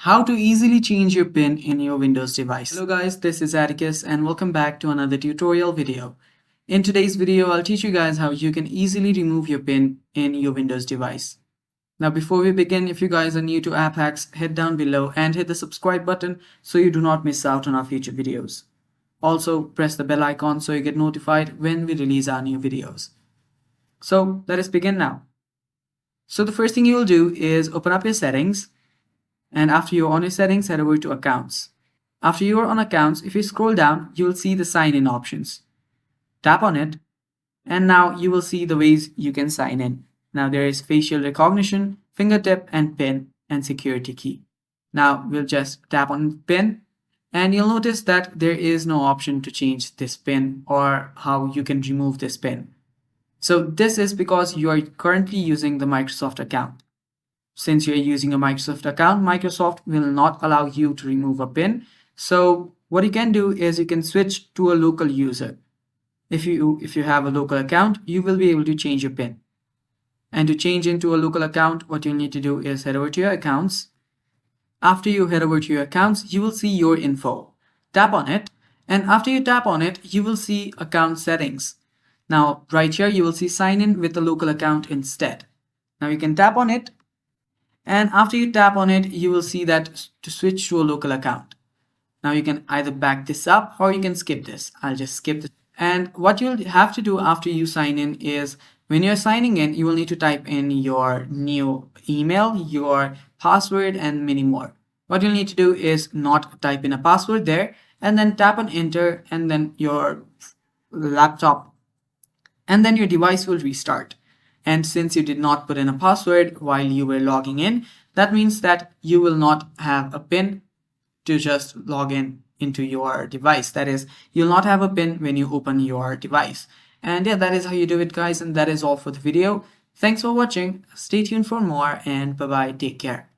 How to easily change your PIN in your Windows device. Hello guys, this is Atticus and welcome back to another tutorial video. In today's video, I'll teach you guys how you can easily remove your PIN in your Windows device. Now before we begin, if you guys are new to App Hacks, head down below and hit the subscribe button so you do not miss out on our future videos. Also, press the bell icon so you get notified when we release our new videos. So let us begin now. So the first thing you will do is open up your settings. And after you're on your settings, head over to accounts. After you're on accounts, if you scroll down, you will see the sign in options. Tap on it, and now you will see the ways you can sign in. Now there is facial recognition, fingertip and PIN and security key. Now we'll just tap on PIN and you'll notice that there is no option to change this PIN or how you can remove this PIN. So this is because you are currently using the Microsoft account. Since you're using a Microsoft account, Microsoft will not allow you to remove a PIN. So what you can do is you can switch to a local user. If you have a local account, you will be able to change your PIN. And to change into a local account, what you'll need to do is head over to your accounts. After you head over to your accounts, you will see your info. Tap on it. And after you tap on it, you will see account settings. Now right here, you will see sign in with a local account instead. Now you can tap on it. And after you tap on it, you will see that to switch to a local account. Now you can either back this up or you can skip this. I'll just skip this. And what you'll have to do after you sign in is when you're signing in, you will need to type in your new email, your password, and many more. What you'll need to do is not type in a password there and then tap on enter and then your laptop and then your device will restart. And since you did not put in a password while you were logging in, that means that you will not have a PIN to just log in into your device. That is, you'll not have a PIN when you open your device. And yeah, that is how you do it, guys. And that is all for the video. Thanks for watching. Stay tuned for more and bye-bye. Take care.